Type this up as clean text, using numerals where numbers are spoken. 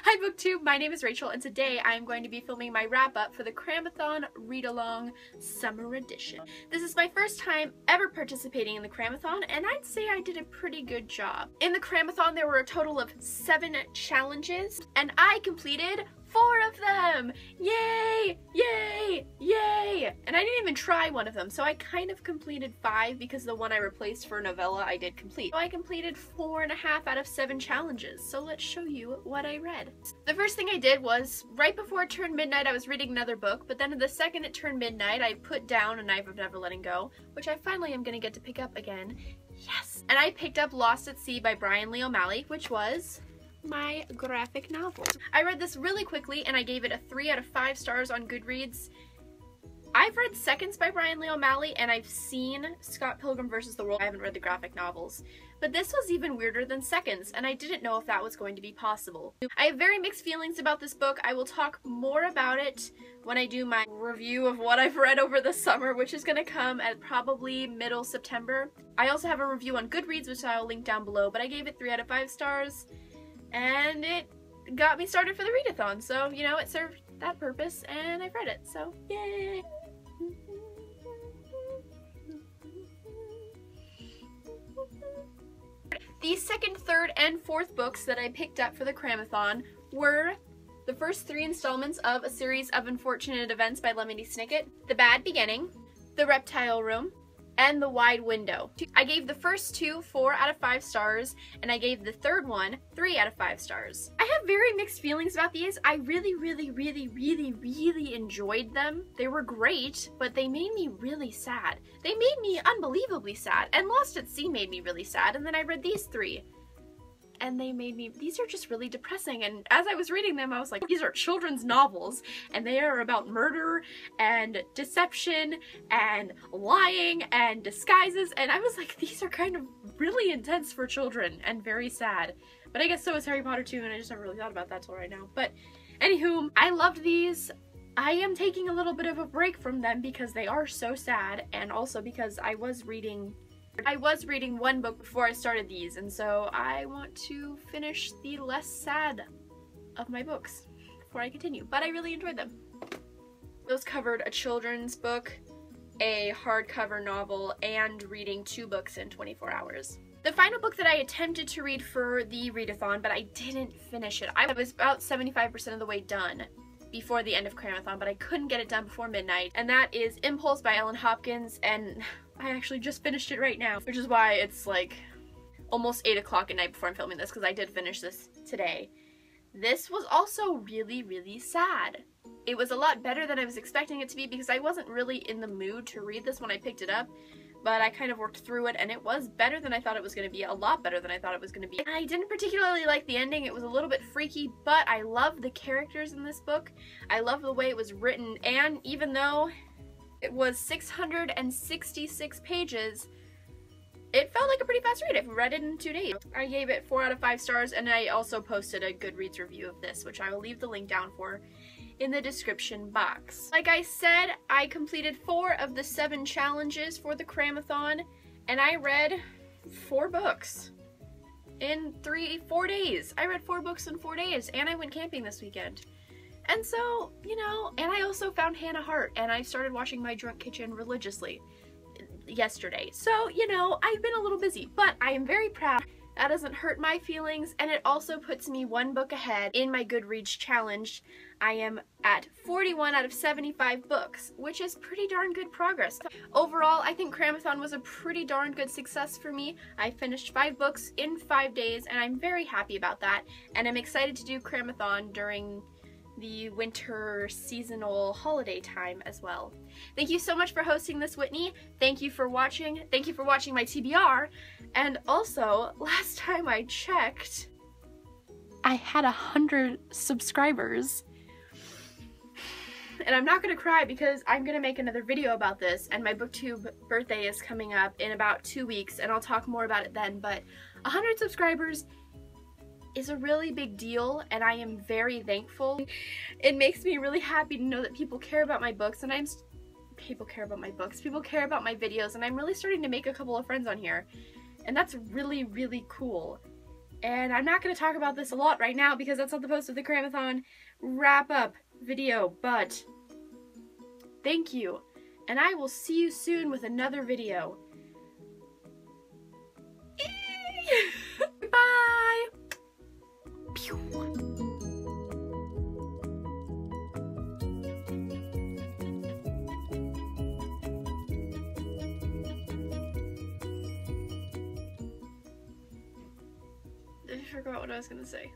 Hi BookTube, my name is Rachel and today I am going to be filming my wrap-up for the Cramathon Read-Along Summer Edition. This is my first time ever participating in the Cramathon and I'd say I did a pretty good job. In the Cramathon there were a total of 7 challenges and I completed 4 of them! Yay! Yay! Yay! And I didn't even try one of them, so I kind of completed 5 because the one I replaced for novella I did complete. So I completed 4.5 out of 7 challenges, so let's show you what I read. The first thing I did was, right before it turned midnight I was reading another book, but then the second it turned midnight I put down A Knife of Never Letting Go, which I finally am going to get to pick up again. Yes! And I picked up Lost at Sea by Brian Lee O'Malley, which was my graphic novel. I read this really quickly and I gave it a 3 out of 5 stars on Goodreads. I've read Seconds by Brian Lee O'Malley and I've seen Scott Pilgrim vs. the World. I haven't read the graphic novels. But this was even weirder than Seconds and I didn't know if that was going to be possible. I have very mixed feelings about this book. I will talk more about it when I do my review of what I've read over the summer, which is going to come at probably middle September. I also have a review on Goodreads, which I'll link down below, but I gave it 3 out of 5 stars. And it got me started for the readathon, so, you know, it served that purpose, and I've read it, so, yay! The second, third, and fourth books that I picked up for the Cramathon were the first 3 installments of A Series of Unfortunate Events by Lemony Snicket, The Bad Beginning, The Reptile Room, and The Wide Window. I gave the first 2 4 out of 5 stars, and I gave the third one 3 out of 5 stars. I have very mixed feelings about these. I really enjoyed them. They were great, but they made me really sad. They made me unbelievably sad, and Lost at Sea made me really sad, and then I read these 3. And they made me, these are just really depressing, and as I was reading them I was like, these are children's novels and they are about murder and deception and lying and disguises, and I was like, these are kind of really intense for children and very sad. But I guess so is Harry Potter too, and I just never really thought about that till right now. But anywho, I loved these. I am taking a little bit of a break from them because they are so sad, and also because I was reading one book before I started these, and so I want to finish the less sad of my books before I continue, but I really enjoyed them. Those covered a children's book, a hardcover novel, and reading 2 books in 24 hours. The final book that I attempted to read for the readathon, but I didn't finish it. I was about 75% of the way done before the end of Cramathon, but I couldn't get it done before midnight, and that is Impulse by Ellen Hopkins, and I actually just finished it right now, which is why it's like almost 8 o'clock at night before I'm filming this, because I did finish this today. This was also really sad. It was a lot better than I was expecting it to be because I wasn't really in the mood to read this when I picked it up, but I kind of worked through it and it was better than I thought it was going to be, a lot better than I thought it was going to be. I didn't particularly like the ending. It was a little bit freaky, but I love the characters in this book. I love the way it was written, and even though it was 666 pages, it felt like a pretty fast read. I read it in 2 days. I gave it 4 out of 5 stars, and I also posted a Goodreads review of this, which I will leave the link down for in the description box. Like I said, I completed 4 of the 7 challenges for the Cramathon, and I read 4 books in 4 days. I read 4 books in 4 days, and I went camping this weekend. And so, you know, and I also found Hannah Hart, and I started watching My Drunk Kitchen religiously yesterday. So, you know, I've been a little busy, but I am very proud. That doesn't hurt my feelings, and it also puts me 1 book ahead in my Goodreads challenge. I am at 41 out of 75 books, which is pretty darn good progress. Overall, I think Cramathon was a pretty darn good success for me. I finished 5 books in 5 days, and I'm very happy about that, and I'm excited to do Cramathon during the winter seasonal holiday time as well. Thank you so much for hosting this, Whitney. Thank you for watching. Thank you for watching my TBR. And also, last time I checked, I had 100 subscribers. And I'm not gonna cry because I'm gonna make another video about this, and my BookTube birthday is coming up in about 2 weeks, and I'll talk more about it then, but 100 subscribers is a really big deal, and I am very thankful. It makes me really happy to know that people care about my books, and people care about my books, people care about my videos, and I'm really starting to make a couple of friends on here, and that's really cool. And I'm not going to talk about this a lot right now because that's not the post of the Cramathon wrap-up video, but thank you. And I will see you soon with another video. Bye! Pew. I forgot what I was gonna say.